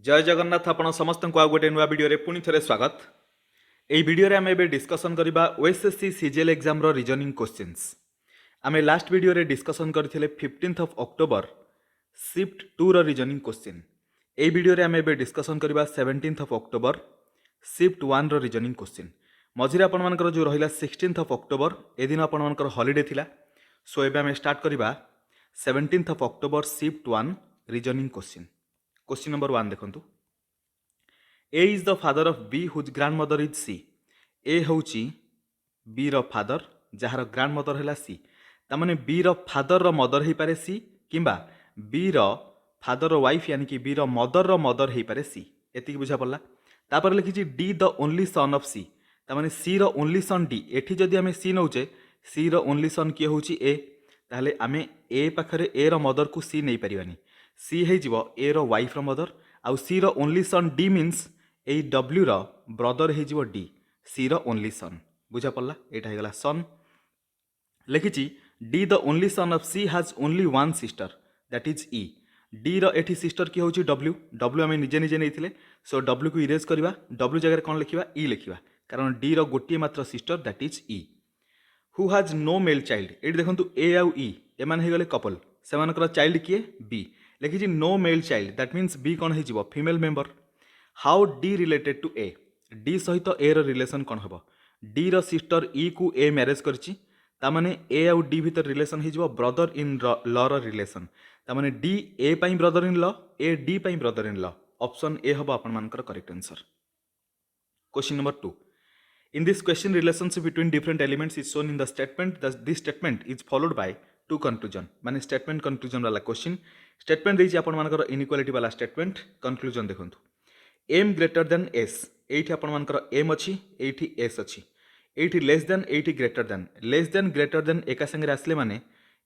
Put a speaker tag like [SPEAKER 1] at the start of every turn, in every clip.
[SPEAKER 1] जय जगन्नाथ आपण समस्त को गोटे नुआ वीडियो पुणी थे स्वागत। यही वीडियो आम ए डिस्कसन करवा OSSC CGL exam reasoning questions. आम लास्ट वीडियो रे डिस्कसन करथिले 15 अक्टोबर शिफ्ट 2 रो रीजनिंग क्वेश्चन। यही वीडियो आम ए डिस्कसन करवा 17 अक्टोबर शिफ्ट 1 रो रीजनिंग क्वेश्चन। मझिरे आपण मानकर जो रहिला 16 अक्टोबर ए दिन आपण मानकर हॉलिडे थिला। सो एबे आम स्टार्ट करवा 17 October shift 1 reasoning question. Question number 1 देखंतु। A is the father of B whose grandmother is C। A होउची B रो फादर जार ग्रांडमदर है C। तामाने B रो फादर रो मदर हो पारे C किंबा B रो फादर रो वाइफ यानी कि B रो मदर हो पारे C। एति बुझा पड़ला। तापर लिखिची D the only son of C। तामाने C रो ओनली सन D। एठी जदि आमे C नउचे C रो ओनली सन किए होउची A, ताहले आमे A पाखरे A रो मदर को C नै परिवानी। C हे जिवो A रो वाइफ रो मदर आउ C रो only son D means a W रो ब्रदर हे जिवो D। C रो ओनली सन बुझा पड़ला। एटा हे गला सन। लिखिची D the only son of C has only one sister that is E। D रो एठी सिस्टर की होउची W। W आमे निजे निजे नैथिले। सो W को इरेज करबा। W जगह कोन लिखिबा E लिखिबा कारण D रो गोटिए मात्र sister that is E। Who has no male child. एठी देखंतु A आउ E एमान हे गले कपल। सेमानकर चाइल्ड किए B। लिखिची no male child that means B कोन हे जिवो female member. How D related to A। D सहित A रो रिलेशन कौन हम। D रो सिस्टर E को A मैरेज करची तामाने A आउ D भीतर रिलेशन हो ब्रदर इन लॉ रो relation. तामाने D A pi brother in law A D pi brother in law. Option A हम आपण मानकर correct answer. Question number 2। In this question, relationship between different elements is shown in the statement. This statement is followed by two conclusion। माने statement conclusion वाला question. Statement देछि आपण मानकर inequality वाला statement. Conclusion देखंतु। m greater than s। एठी आपण मानकर m अछि एठी s अछि। एठी लेस देन एठी ग्रेटर देन एका संगे आसले माने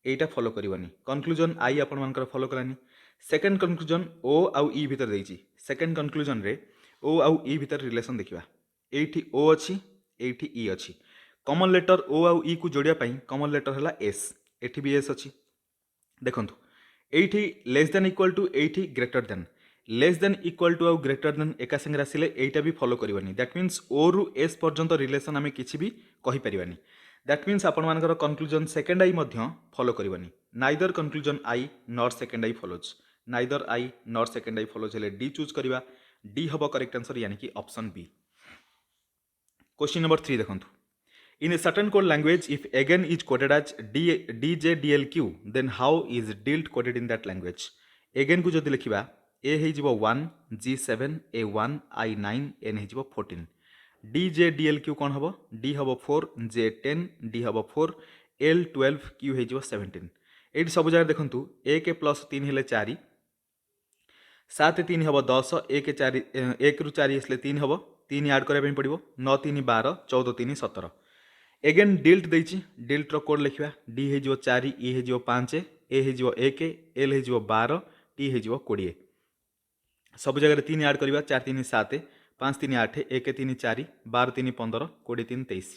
[SPEAKER 1] एटा फॉलो करबनी। कंक्लूजन आई आपण मानकर फॉलो करानी। सेकंड कंक्लूजन o आउ e भीतर देछि। सेकंड कंक्लूजन रे o आउ e भीतर रिलेशन देखिबा। एठी o अछि एठी e अछि। कॉमन लेटर o आउ e को जोड़िया पई कॉमन लेटर हला s। एठी भी s अछि। देखंतु एठी लेस देन इक्वल टू एठी greater than. Less than equal to आउ ग्रेटर देन एका संगे आसिले एटा भी फॉलो करबनी। दैट मीन्स ओ रु एस पर्यंत रिलेशन आमे किछि भी कहि परिबानी। दैट मीन्स आपण मानकर कंक्लूजन सेकंड आई मध्य फॉलो करबनी। Neither conclusion I nor second I follows. Neither I nor second I follows हेले डी चूज करबा। डी हबो करेक्ट आंसर यानी कि ऑप्शन बी। क्वेश्चन नंबर 3 देखंतु। In a certain code language, if again is coded as DJDLQ, then how is DILT coded in that language? Again को जदि लिखिबा A हे जिवो 1 G7 A1 I9 N हे जिवो 14। DJDLQ कोन हबो D हबो 4 J10 D हबो 4 L12 Q हे जिवो 17। एठी सब जगह देखंतु 1 + 3 हेले 4 7 3 हबो 10 1 4 1 रु 4 हेले 3 हबो 3 ऐड करबा पई पड़िबो 9 3 12 14 3 17। एगेन डिल्ट देछि। डिल्ट रो कोड लिखिबा डी हे जिवो 4 ई हे जिवो 5 ए हे जिवो 1 एल हे जिवो 12 टी हे जिवो 20। सब जगह 3 ऐड करबा 4 3 7 5 3 8 1 3 4 12 3 15 20 3 23।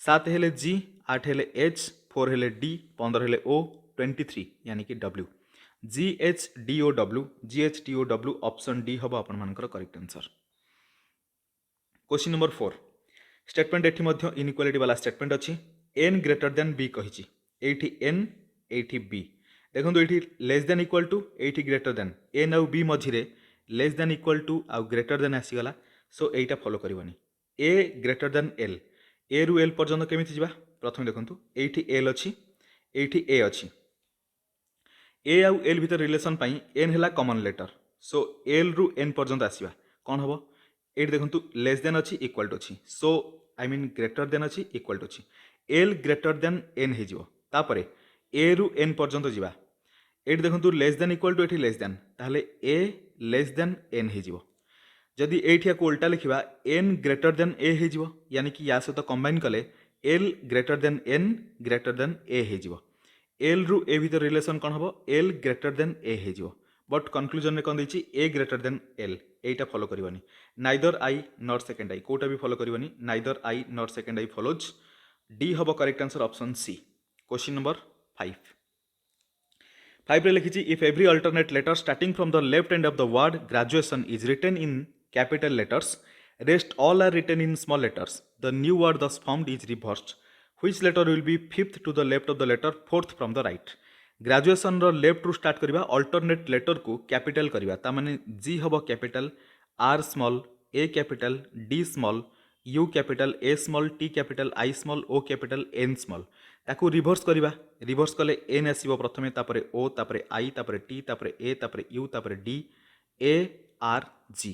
[SPEAKER 1] 7 हेले जी 8 हेले एच 4 हेले डी 15 हेले ओ 23 यानी कि W. G H D O W option D हबो आपण मानकर correct answer. Question number 4। Statement एठी मध्य इनइक्वालिटी वाला स्टेटमेंट अछि। n ग्रेटर देन b कहिछि। एठी n एठी b। देखंतु एठी लेस देन इक्वल टू एठी ग्रेटर देन n आउ b मझिरे लेस देन इक्वल टू आउ ग्रेटर देन आसी गला। सो एटा फॉलो करबनी। a greater than l। a रु l पर्यंत केमिति जिबा प्रथम देखंतु एठी l अछि एठी a अछि। a आउ l भीतर रिलेशन पई n हला कॉमन लेटर। सो l रु n पर्यंत आसीबा कोन हबो एठी देखंतु लेस देन अछि इक्वल टू अछि। सो आई मीन ग्रेटर देन अछि इक्वल टू अछि। l ग्रेटर देन n हे जिवो तापरे a रु n पर्यंत जिबा। एठी देखंतु लेस देन इक्वल टू एठी लेस देन ताहले a लेस देन n हे जिवो। जदि एठी को उल्टा लिखिबा n ग्रेटर देन a हे जिवो यानी कि या सहित कंबाइन कले l greater than n greater than a हे जिवो। l रु a भीतर रिलेशन कोन हबो l ग्रेटर देन a हे जिवो। बट कंक्लूजन रे कोन दैछि a ग्रेटर देन l। एटा फॉलो करबनी। Neither I not second I कोटा भी फॉलो करबनी। Neither I not second I follows. D हबो correct answer option C. Question number 5। Five रे लिखी if every alternate letter starting from the left end of the word graduation is written in capital letters rest all are written in small letters the new word thus formed is reversed which letter will be fifth to the left of the letter fourth from the right graduation रो left रु start करबा alternate letter को capital करबा ता माने G हबो capital R small A capital D small U capital A small T capital I small O capital N small ताकू reverse करबा रिवर्स कले एन आसीबो प्रथमे तापरे ओ तापरे आई तापरे टी तापरे ए तापरे यू तापरे डी ए आर जी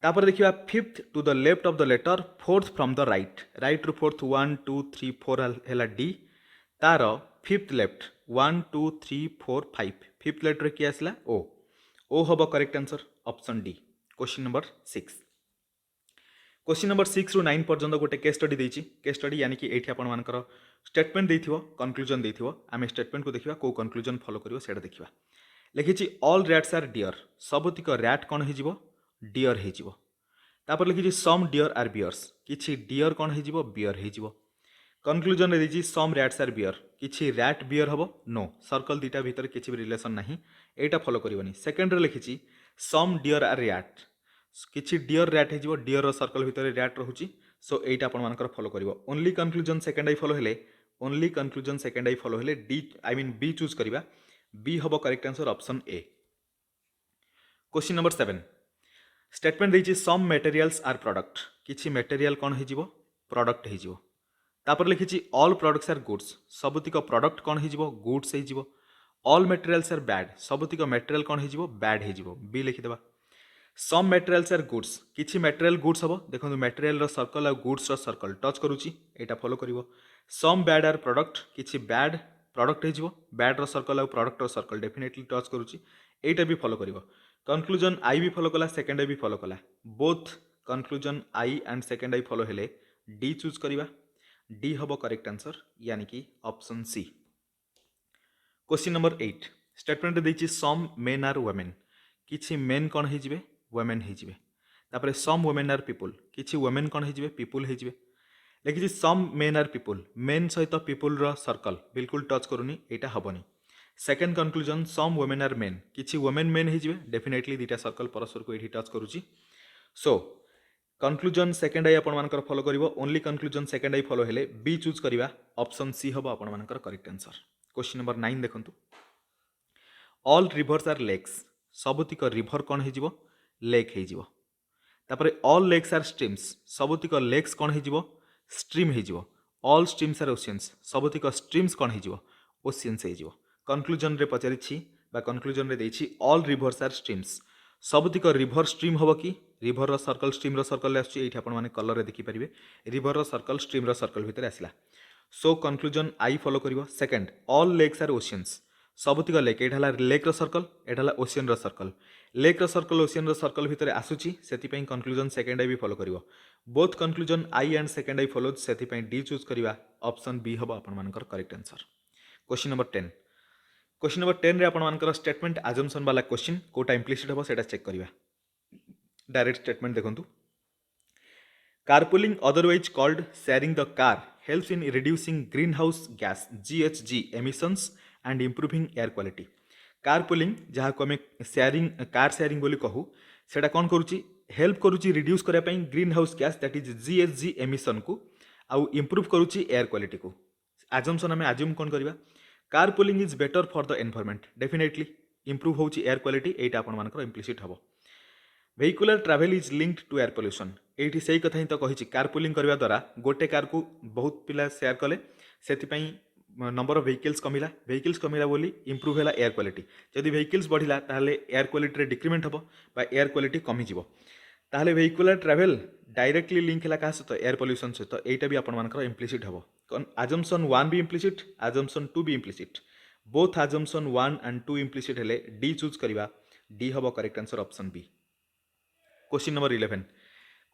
[SPEAKER 1] तापर देखिबा fifth to the left of the letter fourth from the right right रु फोर्थ 1 2 3 4 हैला डी तार फिफ्थ लेफ्ट 1 2 3 4 5 फिफ्थ लेटर किए आसला ओ हम correct answer option D question number 6 question number 6 रु 9 पर्यंत गोटे केस स्टडी देछि केस स्टडी यानी कि एठी आपण मानकर स्टेटमेंट देथिवो कंक्लूजन देथिवो आमे स्टेटमेंट को देखिबा को कंक्लूजन फॉलो करिवो सेटा देखिबा लिखिछि ऑल रैट्स आर डियर सबतिक रैट कोन हे जिवो डियर हे जिवो तापर लिखिछि सम डियर आर बियर्स किछि डियर कोन हे जिवो बियर हे जिवो कंक्लूजन रे देछि सम रैट्स आर बियर किछि रैट बियर हबो नो सर्कल दीटा भीतर किछि भी रिलेशन नाही एटा फॉलो करिवनी सेकंड रे लिखिछि सम डियर आर रैट किछि डियर रैट हे जिवो डियर रो सर्कल भीतर रैट रहउछि सो एटा आपण मानकर फॉलो करिवो only conclusion second I follow हेले only conclusion second I follow हेले D I mean B choose करिबा बी हबो correct answer option A question number 7 statement देछि सम मटेरियल्स आर प्रोडक्ट किछि मटेरियल कोन हे जिवो प्रोडक्ट हे जिवो तापर लिखिछि ऑल प्रोडक्ट्स आर गुड्स सबतिक प्रोडक्ट कोन हे जिवो गुड्स हे जिवो ऑल मटेरियल्स आर बैड सबतिक मटेरियल कोन हे जिवो बैड हे जिवो बी लिखि देबा सम मटेरियल्स आर गुड्स किछि मटेरियल गुड्स हबो देखो मटेरियल रो सर्कल आ गुड्स रो सर्कल टच करूची एटा फॉलो करिवो सम बैड आर प्रोडक्ट किछि बैड प्रोडक्ट हे जिवो बैड रो सर्कल आ प्रोडक्ट रो सर्कल डेफिनेटली टच करूची एटा भी फॉलो करिवो कंक्लूजन आई भी फॉलो कला सेकंड आई भी फॉलो कला both conclusion I and second I follow हेले डी चूज करिवा डी हबो करेक्ट आंसर यानी कि option C question number 8 statement देछि सम मेन आर वुमेन किछि मेन कोन हे जिवे वुमेन हे जिवे तापरे सम वुमेन आर पीपल किछि वुमेन कोन हे जिवे पीपल हे जिवे लेकिछि some men are people men सहित पीपल रो सर्कल बिल्कुल टच करूनी एटा हबनी second conclusion some women are main किछि वुमेन मेन हे जिवे डेफिनेटली दीटा सर्कल परस्पर को एठी टच करूची सो कंक्लूजन सेकंड आई आपण मानकर फॉलो करिवो only conclusion second I follow हेले बी चूज करिवा ऑप्शन सी हबो आपण मानकर करेक्ट आंसर क्वेश्चन नंबर 9 देखंतु ऑल रिवर्स आर लेक्स सबतिक रिवर कोन हे जिवो लेक हे जिवो तापरे ऑल लेक्स आर स्ट्रीम्स सबतिक लेक्स कोन हे जिवो स्ट्रीम हे जिवो ऑल स्ट्रीम्स आर ओशियंस सबतिक स्ट्रीम्स कोन हे जिवो ओशियंस हे जिवो कंक्लूजन रे पचारिछि बा कंक्लूजन रे देछि ऑल रिवर्स आर स्ट्रीम्स सबतिक रिवर स्ट्रीम हबो कि रिवर रो सर्कल स्ट्रीम रो सर्कल आछि एठी आपण माने कलर रे देखि परिबे रिवर रो सर्कल स्ट्रीम रो सर्कल भितर आसिला सो कंक्लूजन आई फॉलो करिवो second all lakes are oceans सबतिक लेक एठाला लेक रो सर्कल एठाला ओशियन रो सर्कल लेक रो सर्कल ओशियन रो सर्कल भितर आसुची सेति पई कंक्लूजन सेकंड आई भी follow करिवो both conclusion I and second I follows सेति पई डी चूज करिवा ऑप्शन बी हबो आपण मानकर correct answer question number 10 question number 10 रे आपण मानकर स्टेटमेंट अजम्पशन वाला क्वेश्चन कोटा इम्प्लिसिट हबो सेटा चेक करिवा डायरेक्ट स्टेटमेंट देखंतु carpooling otherwise called sharing the car helps in reducing green house gas GHG emissions and improving air quality carpooling जहाँ को आम शेयरिंग कार शेयरिंग बोली कहू सेटा कौन करुच्ची हेल्प करुच्ची रिड्यूस करने ପାଇଁ green house gas that is GHG emission को आउ इंप्रूव करुच्ची एयर क्वालिटी को अजम्पशन आम अज्यूम कौन करवा carpooling is better for the environment definitely improve होची एयर क्वालिटी एटा आपण मानकर इम्प्लिसिट हबो vehicular travel is linked to air pollution एठी सही कथा ही तो कहिछि कारपूलिंग करबा द्वारा गोटे कार को बहुत पिला शेयर कले सेति पई नंबर ऑफ व्हीकल्स कमिला बोली इंप्रूव हैला एयर क्वालिटी जदि व्हीकल्स बढ़िला ताहले एयर क्वालिटी रे डिक्रीमेंट हबो बा एयर क्वालिटी कमी जिवो ताहले वेहिकुलर ट्रैवल डायरेक्टली लिंक हैला का सहित एयर पोल्यूशन सहित एटा भी आपण मानकर इम्प्लिसिट हबो अजम्पशन 1 भी इम्प्लिसिट अजम्पशन 2 भी implicit both assumption 1 and 2 implicit हेले डी चूज करबा डी हबो correct answer option B question number 11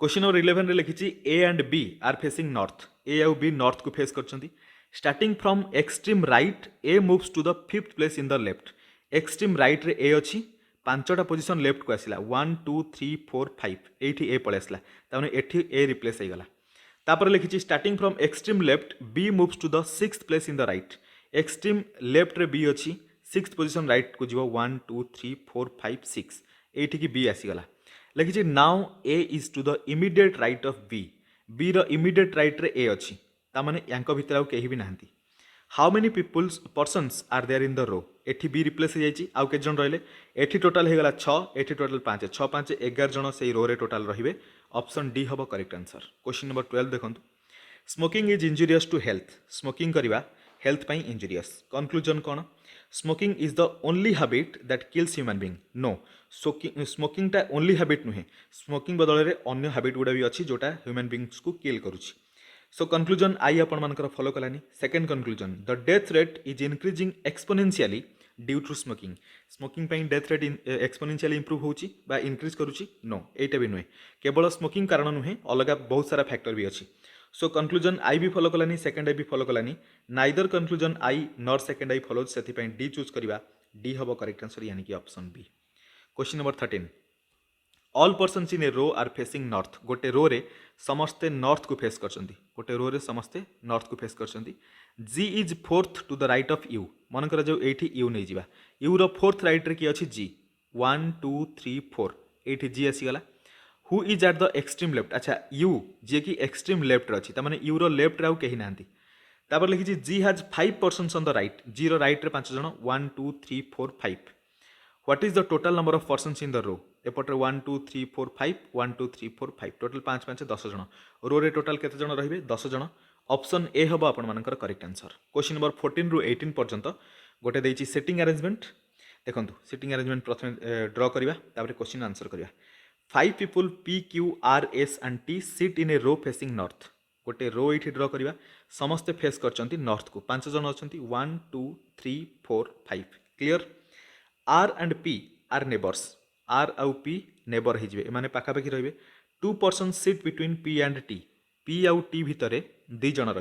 [SPEAKER 1] question number 11 रे लिखिछि A and B are facing north A और बी नॉर्थ को फेस करछंती starting from extreme right A moves to the fifth place in the left extreme right रे A अछि पांचटा position left को आसिला 1 2 3 4 5 एठी ए पळे आसिला ताने एठी ए रिप्लेस हे गला तापर लिखिछि starting from extreme left B moves to the sixth place in the right extreme left रे बी अछि सिक्स पोजिशन रईट को जीव 1 2 3 4 5 6 ये बी आसीगला लिखी now A is to the immediate right of B B रो इमिडिएट राइट रे A अच्छी तामाने यांको भितर आउ केही भी नाहंती how many peoples persons are there in the row एठी बी रिप्लेस हो जाइए आउ केते जन रहिले एठी टोटल हेगला 6 एठी टोटल 5 6 5 11 जन से रो रे टोटल रहिबे ऑप्शन डी हबो करेक्ट आंसर क्वेश्चन नंबर 12 देखंतु smoking is injurious to health smoking करिवा हेल्थ पई इंजुरियस कंक्लूजन कोन smoking is the only habit that kills human being no smoking टा ओनली हैबिट नुहे स्मोकिंग बदल रे अन्य हैबिट गुडा भी अछि जोटा ह्यूमन बीइंग्स को किल करूछि सो कंक्लूजन आई आपण मानकर फॉलो कलानी second conclusion the death rate is increasing exponentially due to smoking smoking पई डेथ रेट एक्सपोनेंशियली इंप्रूव होउची बा इंक्रीज करूची नो एटा भी नुहे केवल स्मोकिंग कारण नुहे अलग बहुत सारा फैक्टर भी अछि सो कंक्लूजन आई भी फॉलो कलानी सेकंड आई भी फॉलो कलानी neither conclusion I nor second I follow सेति पई डी चूज करबा डी हबो करेक्ट आंसर यानी कि option B question number 13 all persons in a row are facing north गोटे रो रे समस्ते नॉर्थ को फेस करछंती गोटे रो रे समस्ते नॉर्थ को फेस करछंती G is fourth to the right of U मन कर जो एठी यू नै जिबा यू रो फोर्थ राइट रे की अछि जी 1 2 3 4 एठी जी आसी गला who is at the extreme left अच्छा यू जे कि एक्सट्रीम लेफ्ट रे अछि त माने यू रो लेफ्ट रे आउ केही नांती तापर लिखि जी has 5 persons on the right जी रो राइट रे 5 जण 1 2 3 4 5 what is the total number of persons in the row एपटे 1 2 3 4 5 1 2 3 4 5 टोटल 5 5 10 जन रो रे टोटल केते जन रहिबे 10 जन ऑप्शन ए हबो आपण मानकर करेक्ट आंसर क्वेश्चन नंबर 14 रु 18 पर्यंत गोटे देइची सेटिंग अरेंजमेंट देखंतु सेटिंग अरेंजमेंट प्रथमे ड्रा करिवा तापर क्वेश्चन आंसर करिवा 5 people P Q R S and T sit in a row facing north गोटे रो एठी ड्रा करिवा समस्त फेस करचंती नॉर्थ को 5 जन अछंती 1 2 3 4 5 clear R and P are neighbours R आउ पी नेबर हो जाए पाखापाखि रे 2 person sit between P and P आउ टी भितर 2 जन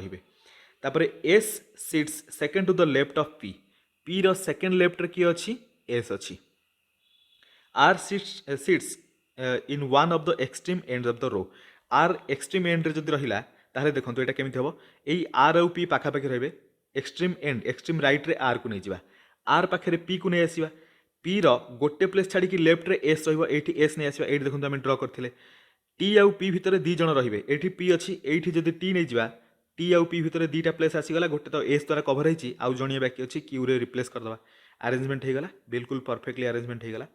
[SPEAKER 1] रे S sits second to the left of P रो सेकेंड लेफ्ट रे की अच्छी एस अच्छी R sits in one of the extreme end of the row R extreme end रे जदि रहिला ताहले देखंतु एटा केमिति हबो एई आर आउ पी पाखापाखि रहिबे एक्सट्रीम एंड एक्सट्रीम राइट रे आर को नै जिबा आर पाखे पी को नै आसीबा पी रो गोटे प्लेस छाड़ी कि लेफ्ट रे एस रहिबो एठी एस नै आसीबा एठी देखंतु हम ड्रा करथिले टी आउ पी भितर 2 जन रहिबे एठी पी अछि एठी जदि टी नै जिबा टी आउ पी भितर 2टा प्लेस आसी गला गोटे तो एस द्वारा कवर होईची आउ जणिया बाकी अछि क्यू रे रिप्लेस कर दबा अरेंजमेंट हे गला बिल्कुल परफेक्टली अरेंजमेंट हे गला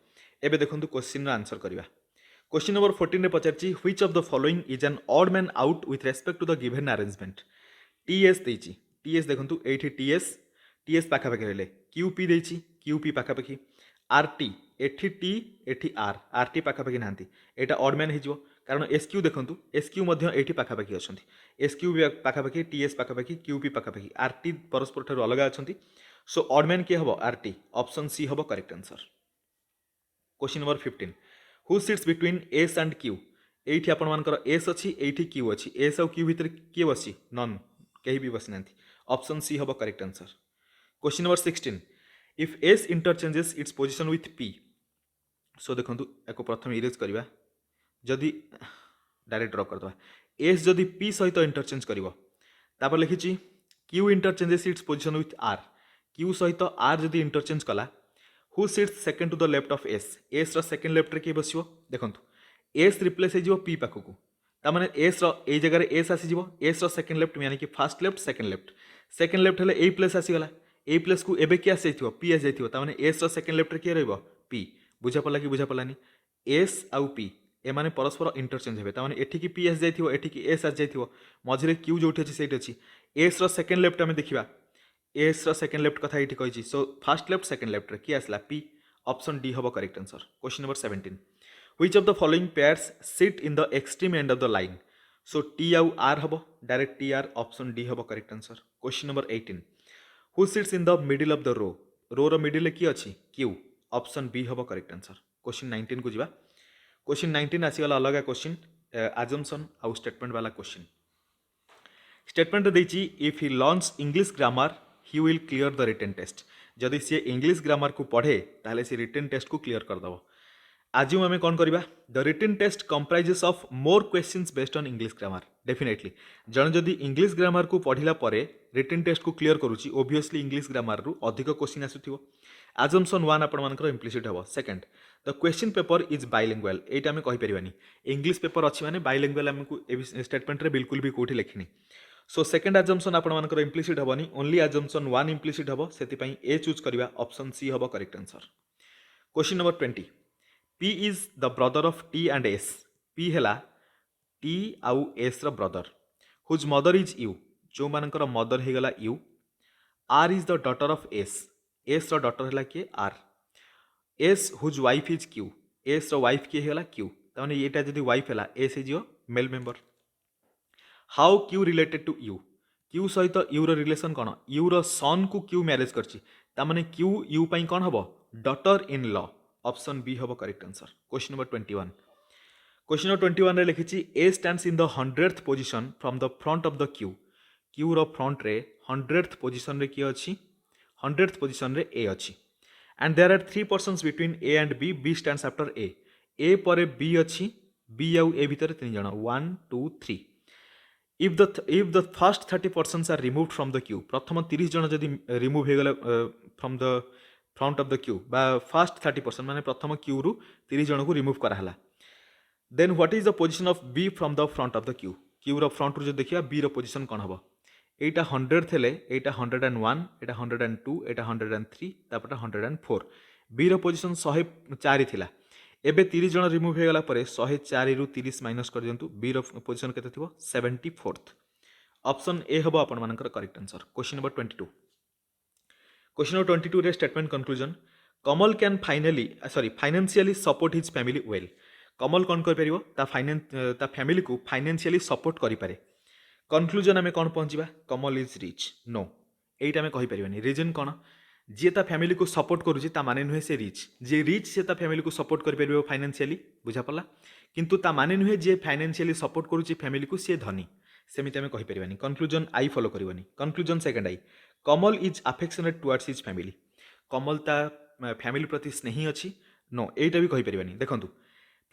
[SPEAKER 1] एबे देखंतु क्वेश्चन रो आंसर करबा क्वेश्चन नंबर 14 रे पचारची which of the following is an odd man out with respect to the given arrangement TS देइची टीएस देखंतु एठी टीएस पाखा पाखि रहले क्यूपी देइची क्यूपी पाखा पाखि आरटी एठी टी एठी आरटी पाखा पाखि नांती एटा ऑड मैन हिजो कारण एसक्यू देखंतु एसक्यू मध्य एठी पाखा पाखि अछंती एसक्यू पाखा पाखि टीएस पाखा पाखि क्यूपी पाखा पाखि आरटी परस्पर ठाରୁ अलग अछंती सो ऑड मैन के हबो आरटी ऑप्शन सी हबो correct answer question number 15 who sits between S and Q एठी आपण मानकर एस अछि एठी क्यू अछि एस और क्यू भितर के बसी नन केही भी बसी नांती ऑप्शन सी हबो correct answer question number 16 if S interchanges its position with P so देखंतु एको प्रथम इरेज करबा जदि डायरेक्ट ड्रॉ कर दबा एस जदि पी सहित इंटरचेंज करिवो तापर लिखिची Q interchanges its position with R Q सहित आर जदि इंटरचेंज कला who sits second to the left of S रो सेकंड लेफ्ट रे के बसिवो देखंतु एस रिप्लेस हे जिवो पी पाखकु ता माने एस रो ए जगह रे एस आसी जिवो एस रो सेकंड लेफ्ट यानी कि फर्स्ट लेफ्ट सेकंड लेफ्ट हले ए प्लेस आसी गला ए प्लेस को एबे क्या आसी जाइथिवो पी आसी जाइथिवो ता माने एस रो सेकंड लेफ्ट रे के रहइबो पी बुझा पला कि बुझा पलानी एस आउ पी ए माने परस्पर इंटरचेंज हेबे ता माने एठी की पी आसी जाइथिवो एठी की एस आसी जाइथिवो मझिरे क्यू जोठी अछि सेठी अछि एस रो सेकंड लेफ्ट हमें देखिबा एस रो सेकंड लेफ्ट कथा एठी कहिछि so first left second left रे की आसला पी ऑप्शन डी हबो correct answer question number 17 which of the following pairs sit in the extreme end of the line so T आउ आर हबो direct T R option D हबो correct answer question number 18 who sits in the middle of the row रो middle की अछि Q option B हबो correct answer question 19 को जिबा question 19 आसी वाला अलग क्वेश्चन अजम्पशन आउ स्टेटमेंट वाला क्वेश्चन स्टेटमेंट देइची if he learns English grammar he will clear the written test जदि सी इंग्लिश ग्रामर को पढ़े ताले सी रिटन टेस्ट को क्लियर कर दबो आज आम कौन करवा the written test comprises of more questions based on English grammar definitely जन जदि इंग्लिश ग्रामर को पढ़ला रिटन टेस्ट को क्लियर करुच्ची ओबियसली इंग्लिश ग्रामर रु अधिक क्वेश्चन आसुथिबो आजम्पशन 1 आपण मानकर इम्प्लिसिट हम second the question paper is bilingual एटा आम कहीपरि इंग्लिश पेपर अच्छी माने बाइलिंगुअल आमको स्टेटमेंट रे बिल्कुल भी कोठी लिखिनी सो सेकेंड आजम्पशन आपण मानकर इम्प्लिसिट हबनी ओनली आजम्पशन 1 इम्प्लिसिट हबो सेति पई ए चूज करबा ऑप्शन सी हबो correct answer question number 20 P is the brother of T and S P हेला T आउ S रो brother whose mother is U जो मानकर मदर हे गला U R is the daughter of S S रो daughter हेला के R S whose wife is Q S रो वाइफ के हेला Q ताने एटा जदी वाइफ हेला S is your male member how Q related to U Q सहित U रो रिलेशन कोन U रो सन को Q मैरिज करछि ता माने Q U पई कोन हबो daughter in law option B हबो correct answer question number 21 question number 21 रे लिखिछि A stands in the 100th पोजीशन from the front of the queue queue रो फ्रंट रे 100th पोजीशन रे की अछि 100th पोजीशन रे ए अछि and there are 3 persons between A and B B stands after A परे बी अछि बी आउ ए भितर 3 जण 1 2 3 if the first 30 persons are removed from the queue प्रथम 30 जन जदि रिमूव हे गेले from the front of the Q बा फर्स्ट 30% माने प्रथम क्यू रु 30 जन को रिमूव करा हला then what is the position of B from the front of the queue रो फ्रंट रु जो देखिया बी रो पोजीशन कोन हबो एटा 100 थेले एटा 101 एटा 102 एटा 103 तापर 104 बी रो पोजीशन 104 थिला एबे 30 जन रिमूव हे गला परे 104 रु 30 माइनस कर दियंतु बी रो पोजीशन केते थिबो 74th ऑप्शन ए हबो आपण मानकर correct answer question number 22 question number 22 रे statement conclusion Kamal can financially support his family well Kamal कौन कर परिवो ता फैमिली को फाइनेंशियली सपोर्ट करि पारे कंक्लूजन आमे कोन पहुंचीबा कमल इज रिच नो एटा आमे कहि परिबानी रीजन कोन जे ता फैमिली को सपोर्ट करूची ता माने नुहे से रिच जे रिच से ता फैमिली को सपोर्ट करि परिबो फाइनेंशियली बुझा पड़ला किंतु ता माने नुहे जे फाइनेंशियली सपोर्ट करूची फैमिली को से धनी सेमिति आमे कहि परिबानी कंक्लूजन आई फॉलो करिवनी conclusion second I Kamal is affectionate towards his family Kamal ता फैमिली प्रति स्नेही अछि नो एटा भी कहि परिबानी देखंतु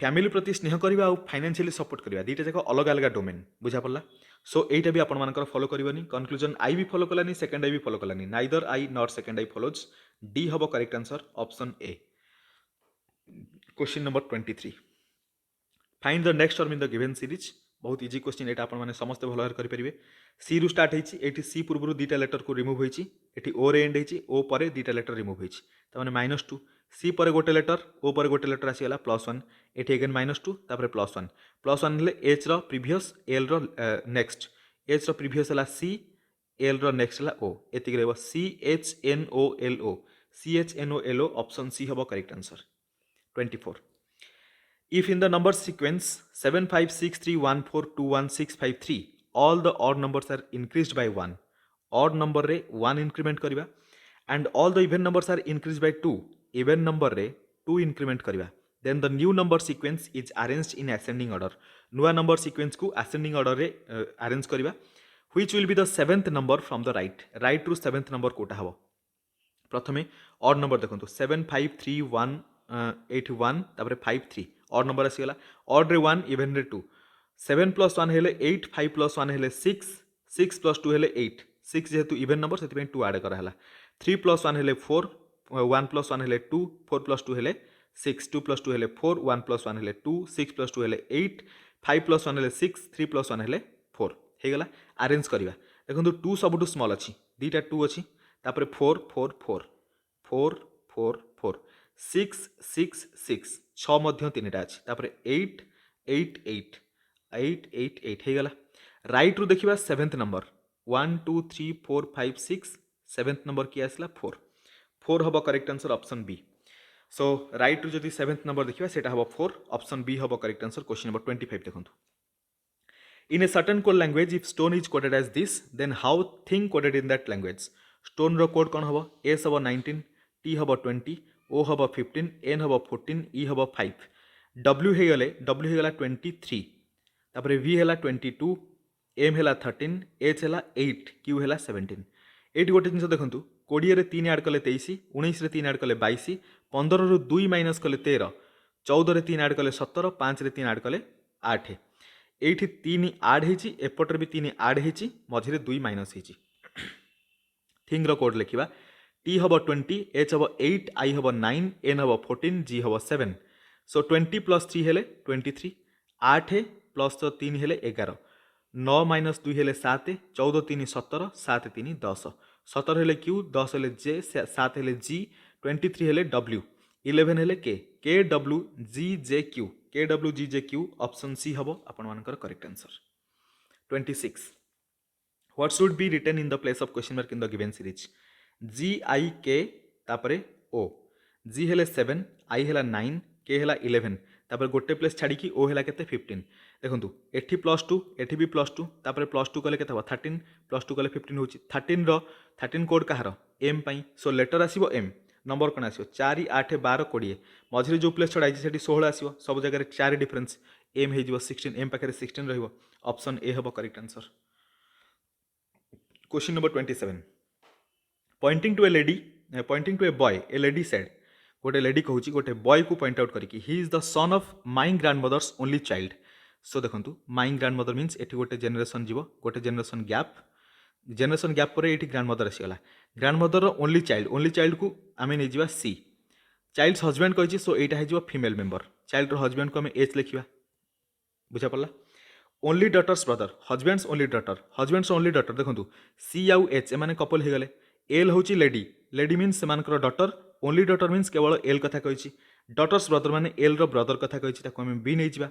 [SPEAKER 1] फैमिली प्रति स्नेह करबा और फाइनेंशियली सपोर्ट करबा दीटा जाक अलग अलग डोमेन बुझा पड़ला सो एटा भी आपण मानकर फॉलो करिवनी कंक्लूजन आई भी फॉलो कलानी सेकंड आई भी फॉलो कलानी neither I not second I follows D हबो correct answer option A question number 23 find the next term in the given series बहुत इजी क्वेश्चन एटा आपण माने समस्त भलो भाବରେ करि परिबे सी रु स्टार्ट हेछि एठी सी पूर्वरु दीटा लेटर को रिमूव हेछि एठी ओ रे एंड हेछि ओ परे दीटा लेटर रिमूव हेछि त माने -2 सी परे गोटे लेटर ओ परे गोटे लेटर आसी गेला +1 एठी अगेन -2 तापरे +1 ले एच रो प्रीवियस एल रो नेक्स्ट एच रो प्रीवियस हला सी एल रो नेक्स्ट हला ओ एतिक रहबो C H N O L O option C हबो correct answer 24 If in the number sequence 7563142165 all the odd numbers are increased by 1 odd number रे 1 increment करिबा and all the even numbers are increased by 2 even number रे 2 increment करिबा then the new number sequence is arranged in ascending order नुआ number sequence को ascending order रे arrange करिबा which will be the 7th number from the right to 7th number Kota हबो प्रथमे odd number देखंतु 75381 तापरे 53 ऑड नंबर आसीगला ऑड रे 1 even रे 2 7 + 1 हेले 8 5 + 1 हेले 6 6 + 2 हेले 8 6 जेहेतु इवन नंबर सेति 2 ऐड करा हला 3 + 1 हेले 4 1 + 1 हेले 2 4 + 2 हेले 6 2 + 2 हेले 4 1 + 1 हेले 2 6 + 2 हेले 8 5 + 1 हेले 6 3 + 1 हेले 4 हे गला अरेंज करिवा देखंतु 2 सबटु स्मॉल अछि दीटा 2 अछि तापरे 4 4 4 4 4 4 6 6 6 6 मध्य 3टा अछि तापरे 8 8 8 8 8 8 हे गला राइट रु देखिबा 7th नंबर 1 2 3 4 5 6 7th नंबर की आसला 4 4 हबो correct answer option B so right रु जदि 7th नंबर देखिबा सेटा हबो 4 ऑप्शन बी हबो करेक्ट आंसर क्वेश्चन नंबर 25 देखंतु in a certain code language if stone is coded as this then how thing coded in that language stone रो code कोन हबो एस हबो 19 टी हबो 20 ओ हबो 15 एन हबो 14 ई हबो 5 डब्ल्यू हे गला 23 तापरे वी हेला 22 एम हेला 13 एच हेला 8 क्यू हेला 17 एटी गोटे जिनस देखंतु 20 रे 3 ऐड कले 23 19 रे 3 ऐड कले 22 15 रु 2 माइनस कले 13 14 3 आड कले 17 5 3 आड कले 8 एठी 3 आड हेची एपटर भी 3 आड हेची मझिरे 2 माइनस हेची थिंग रो कोड लिखिबा टी हबो 20 एच हबो 8 आई हबो 9 एन हबो 14 जी हबो 7 सो 20 प्लस 3 हेले 23 8 प्लस 3 हेले 11 9 माइनस 2 हेले 7 14 3 17 7 3 10 17 हेले क्यू 10 हेले जे 7 हेले जी 23 हेले डब्ल्यू 11 हेले के W G J Q option C हबो आपण मानकर correct answer 26 what should be written in the place of question mark in the given series G I K तापरे ओ जी हेले 7 आई हेला 9 के हेला 11 तापर गोटे प्लेस छाड़ी की ओ हेला केते 15 देखंतु एठी +2 एठी भी +2 तापर +2 कले केते 13 +2 कले 15 होची 13 कोड कहार एम पई सो लेटर आसीबो एम नंबर कोन आसीबो 4 8 12 20 मझिरे जो प्लेस छडाई सेठी 16 आसीबो सब जगह 4 डिफरेंस एम हे जिवो 16 एम पाखरे 16 रहइबो ऑप्शन ए हबो correct answer question number 27 pointing to a boy a lady said गोटे लेडी कहूँ गोटे बॉय को पॉइंट आउट करी he is the son of my grandmother's only child so देखो my grandmother means एटी गोटे generation जीव गोटे जेनेरेशन गैप पर ये ग्रांड मदर आसीगला ग्रांड मदर ओनली चाइल्ड को आम नहीं जावा सी चाइल्ड हजबैंड कही सो यहाँ हो फीमेल मेंबर चाइल्ड हजबैंड को आम एच लिखा बुझा पड़ा only daughters brother husbands only daughter देखो सी आउ एच एम कपल हो गले एल हूँ लेडी मीन्स से डटर ओनली डटर मीन्स केवल एल कथा कही डटर्स ब्रदर माने एल रो ब्रदर कथा कही आम बी नहीं जा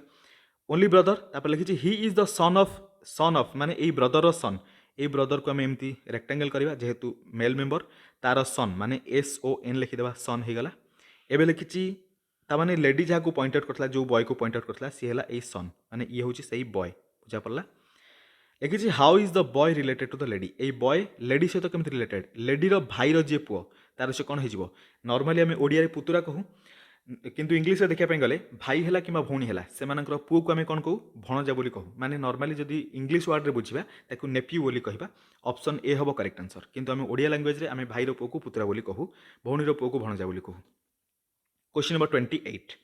[SPEAKER 1] ओनली ब्रदर तापर लिखी ही इज द सन ऑफ माने ए ब्रदर रो सन ए ब्रदर को आम एमती रेक्टांगल करवा जेहेतु मेल मेंबर तार सन माने SON लिखिदेवा सन हो गला एबे लिखी ताने लेडी जहाँ को पॉइंट आउट करता जो बॉय को पॉइंट आउट करता सी है ए सन माने ये हूँ से बॉय बुझा पड़ा लिखी how is the boy related to the lady ए बॉय लेडी सहित केमती रिलेटेड लेडी रो भाई रो जे पुओ तार से कौन हो नॉर्मली आम ओडिया रे पुतुरा कहूँ किंतु इंग्लिश देखा गले भाई है कि भौणी है से पुओ को आम कौन कहूँ भणजा बोली कहूँ माने नॉर्मली जदि इंग्लिश वर्ड रे बुझिबा ताकू नेफ्यू बोली कहबा ऑप्शन ए हबो करेक्ट आंसर किंतु आम ओडिया लैंग्वेज रे आम भाई रो पुओ को पुतुरा बोली कहूँ भौणी रो पुओ को भणजा बोली कहूँ question number 28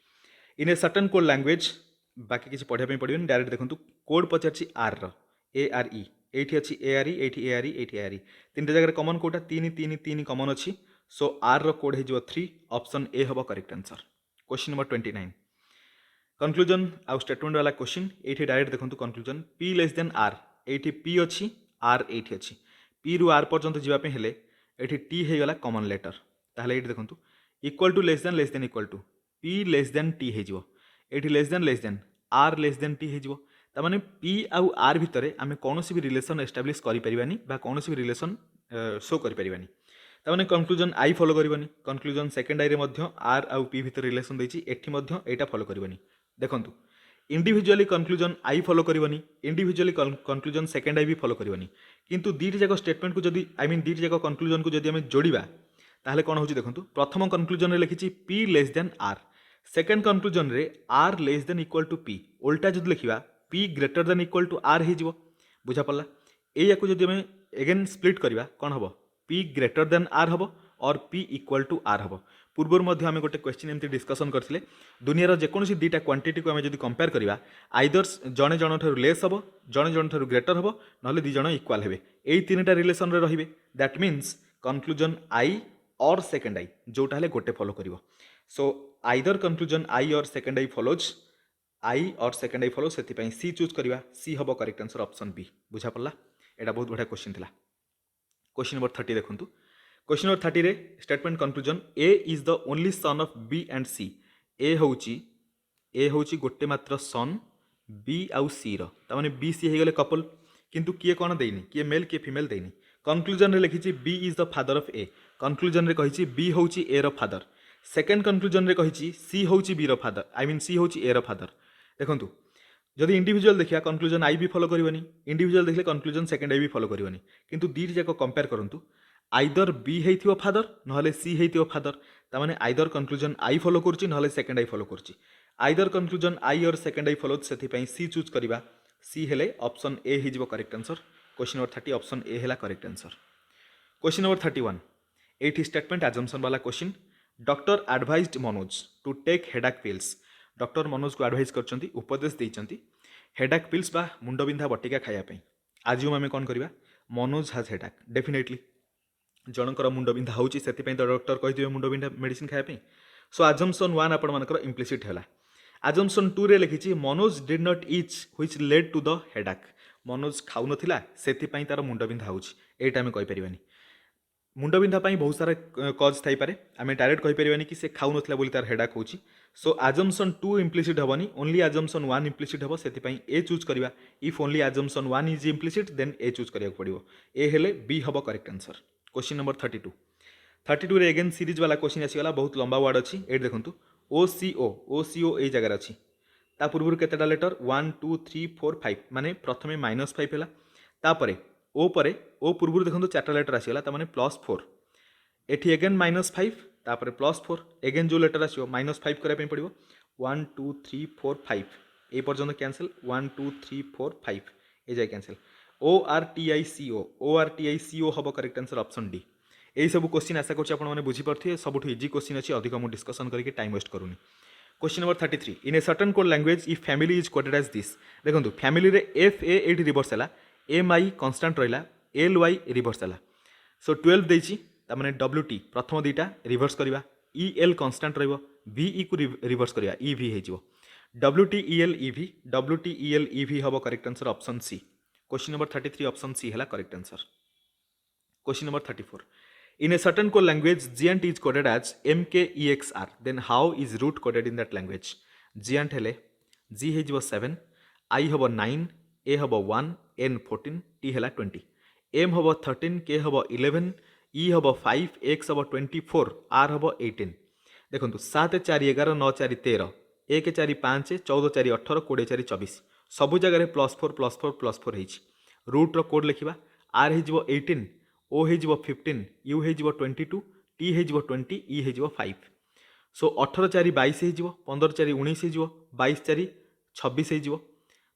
[SPEAKER 1] in a certain code language बाकी किसी पढ़ाई पड़े डायरेक्ट देखो कोड पचार आर ARE ये अच्छी ARE ये ARE तीन जगह कमन कोटा 3 कमन अच्छी सो आर रो कोड हो 3 ऑप्शन ए हबो correct answer question number 29 conclusion आउ स्टेटमेंट वाला क्वेश्चन ये डायरेक्ट देखो conclusion P less than R ये P अच्छी R ये अच्छी P रु R पर्यंत जावाई हेले ये T हो गला कमन लेटर ताहले ये देखो equal to less than equal to P less than T हो ये less than R less than T हो तामाने P आउ R भितर आम कौन भी रिलेसन एस्टाब्लीश करें कौन भी रिलेसन शो करें तामाने कंक्लूजन आई फॉलो करनी कंक्लूजन सेकेंड आई रे आर आउ P भितर रिलेसन देछि एठी मध्य एटा फॉलो करनी देखंतु इंडिविजुअली कंक्लूजन आई फॉलो करनी इंडिविजुअली कंक्लूजन सेकेंड आई भी फॉलो करनी किंतु दीटी जाक स्टेटमेंट को जदि आई मीन दीटी जाक कंक्लूजन को जदि आम जोड़िबा ताहले कौन होछि देखंतु प्रथम कंक्लूजन रे लिखिछि P less than R second conclusion रे R less than equal to P उल्टा जदि लिखिबा P greater than equal to R हो बुझा पड़ा या जदि आम एगेन स्प्लिट करवा कौन हम P ग्रेटर देन R हम और P इक्वल टू R हम पूर्व आम गोटे क्वेश्चन एमती डिस्कसन करते दुनिया जेकोसी दुईटा क्वांटिटी को आम जब कंपेयर करवा आइदर जड़े जन ठार लेस हम जड़े जन ठार ग्रेटर हम ना दिज इक्वाल हे यही तीन रिलेसन रे दैट मीन्स कंक्लूजन आई और सेकेंड आई जोटा है गोटे फॉलो कर सो आइदर कंक्लूजन आई और सेकेंड आई फॉलोज आई और सेकेंड आई फॉलो से सी चूज करवा सी हम करेक्ट आंसर ऑप्शन बी बुझा पड़ा एटा बहुत बढ़िया क्वेश्चन था क्वेश्चन नंबर 30 देखो क्वेश्चन नंबर 30 रे statement conclusion A is the only son of B and C A होची गोटे मात्र सन बी आउ सी रो तामाने बी सी हो गले कपल किंतु किए कौन देनी किए मेल किए फीमेल देनी कंक्लूजन रे लिखी B is the father of A conclusion रे कही बी होची ए रो फादर सेकेंड कंक्लूजन रे कही सी होची बी रो फादर आई मीन सी होची ए रो फादर देखो जदि इंडिविजुअल देखिया कंक्लूजन आई भी फॉलो करनी इंडिविजुअल देखले कंक्लूजन सेकेंड आई भी फॉलो करनी किंतु दीट जाक कंपेयर करंतु आइदर बी हेइथिबो फादर नहले सी हेइथिबो फादर तामाने आइदर कंक्लूजन आई फॉलो करछि नहले सेकेंड आई फॉलो करछि आइदर कंक्लूजन आई और सेकेंड आई फॉलो सेथिपई सी चूज करबा सी हेले ऑप्शन ए हिजबो correct answer question number 30 option A हेला करेक्ट आंसर क्वेश्चन नंबर 31 एठी स्टेटमेंट अजम्पशन वाला question doctor advised Manoj to take headache pills doctor Manoj को advice करछंती उपदेश देइछंती हेडाक पिल्स बा मुंडबिंधा बटिका खाया पई। आज आम कौन करवा मनोज हाज हेडाक डेफिनेटली जनकर मुंडबिंधा होउची सेतिपई तो डॉक्टर कहिदिबे मुंडबिंधा मेडिसिन खाया पई। सो आजम्पशन 1 आपण मानकर इम्प्लिसिट हैला। आजम्पशन 2 रे लिखिछि Manoj did not eat which led to the headache. Manoj खाउ नथिला सेतिपई तार मुंडबिंधा होउची एटा हम कहि परिबानी। मुंडबिंधा पाई बहुत सारा कज थाई पारे आम डायरेक्ट कहि परिबानी कि से खाउ नथिला बोली तार हेडाक होउची। सो आजम्पशन 2 इम्प्लिसिट हबनी ओनली आजम्पशन 1 इम्प्लिसिट हबो सेतिपई ए चूज करबा। If only assumption 1 is implicit then A choose करिया पड़िबो। ए हेले बी हबो करेक्ट आंसर। क्वेश्चन नंबर 32 रे अगेन सीरीज वाला क्वेश्चन आसीगला बहुत लंबा वर्ड अच्छी एट देखु ओ ए जगार अच्छी ता पूर्व केतेटा लेटर 1 2 3 4 5 माने प्रथमे -5 है तापर ओ पूर्व देखो 4टा लेटर आसीगला माने +4 एठी अगेन -5 तापर +4 एगेन जो लेटर आसो -5 करने पड़ो 1 2 3 4 5 ए पर्यंत कैंसल 1 2 3 4 5 ए जाए कैंसल ORTICO हम करेक्ट आंसर ऑप्शन डी। यही सब क्वेश्चन आशा करें बुझीपे सब इजी क्वेश्चन अच्छी अधिक मुझे डिस्कसन करके टाइम वेस्ट करूनी। Question number 33 in a certain code language if family is coded as this. देखो फैमिली रे FA ये रिवर्स है MI कन्स्टांट रहा LY रिवर्स है। सो 12 देती मैंने WT प्रथम दुईटा रिवर्स करवा EL कन्स्टांट RVE को रिवर्स करवा EV हो WTEL EV हम correct answer option C. Question number 33 option C है correct answer. Question number 34 in a certain code language giant is coded as MKEXR then how is route coded in that language. Giant हेले G हो 7 I हम 9 A हम 1 N 14 T है 20 M हम 13 K हम 11 E हम 5 X हम 24 R हम 18। देखो 7 4 11 9 4 13 1 4 5 14 4 18 20 4 24 सबु जगह +4 है रूट्र कोड लिखा R हो 18 O हो 15 U हो 22 T हो 20 E हो 5। सो 18 4 22 हो 15 4 19 हो 22 4 26 हो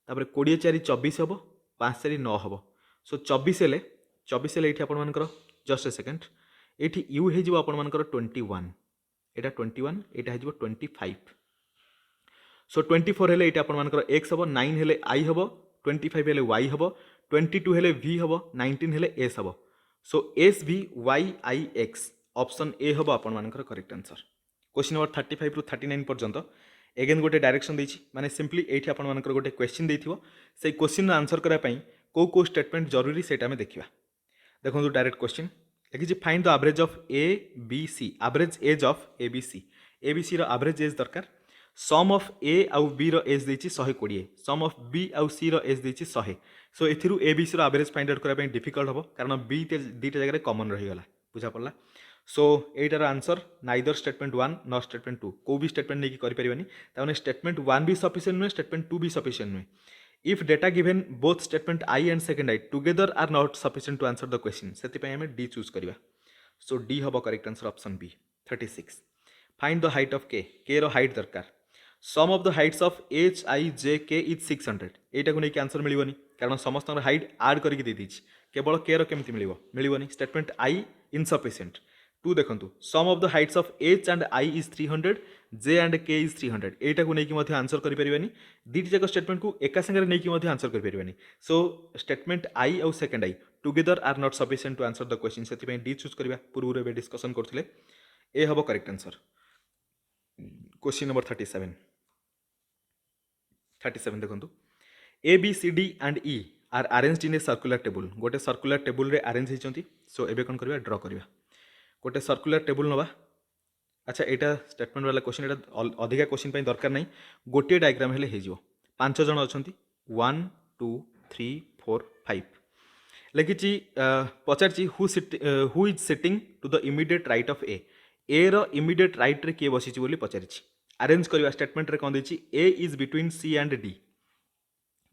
[SPEAKER 1] 20 4 24 हम 5 4 9 हम। सो 24 हेले ये आपर जस्ट ए सेकेंड ये U हो आपर 21 एटा 21 एटा हो 25। सो 24 हेले ये आपर X हम 9 हेले I हम 25 हेले Y हम 22 हेले V हम 19 हेले S हम। सो SVYIX ऑप्शन ए हम आपर करेक्ट आंसर। क्वेश्चन नंबर 35 रु 39 पर्यंत एगेन गोटे डायरेक्शन देछि माने सिंपली एठी आपर गोटे क्वेश्चन देथिबो से क्वेश्चन आंसर करा पई को स्टेटमेंट जरूरी सेटा में देखिबा। देखो डायरेक्ट क्वेश्चन लिखिछि find the average of ABC average age of ABC ABC रो एवरेज एज दरकार सम ऑफ A आउ B रो एज देछि 120 सम ऑफ B आउ C रो एज देछि 100। सो एथिरु ABC रो एवरेज फाइंड आउट करा पई डिफिकल्ट हबो कारण B दीटा जगह कॉमन रही गला बुझा पड़ला। सो एटार answer neither statement 1 not statement 2 को भी स्टेटमेंट नहीं करि परिबानी ताने स्टेटमेंट 1 भी सफिशिएंट नुहे स्टेटमेंट 2 भी सफिशिएंट नुहे। If data given both statement I and second I together are not sufficient to answer the question सेति पई हमें डी चूज करबा। सो डी हबो correct answer option B. 36 find the height of k रो height दरकार sum of the heights of HIJK is 600 एटा को नहीं आंसर मिलिबनी कारण समस्त हाइट ऐड करके दे दीछि केवल k रो केमति मिलिबनी स्टेटमेंट I इनसफिशिएंट। 2 देखंतु sum of the heights of H and I is 300 J and K is 300 एटा को नहीं कि आंसर करि परिबानी दीटी जक स्टेटमेंट को एका संगे नहीं कि आंसर करि परिबानी। सो स्टेटमेंट I और second I together are not sufficient to answer the question सेति पई डी चूज करबा पूर्व रे डिस्कशन करथिले ए हबो करेक्ट आंसर। क्वेश्चन नंबर 37 देखंतु A B C D and E are arranged in a circular table गोटे सर्कुलर टेबल रे अरेंज होइचंती। सो एबे कोन करबा ड्रा करबा गोटे सर्कुलर टेबल नवा। अच्छा एटा स्टेटमेंट वाला क्वेश्चन एटा अधिका क्वेश्चन पई दरकार नहीं गोटे डायग्राम हेले हे जो 5 जण अछंती 1 2 3 4 5 लगिची पचारची who is sitting to the immediate right of A रो इमीडिएट राइट रे के बसिची बोली पचारची अरेंज करबा स्टेटमेंट रे कोन देची A is between C and D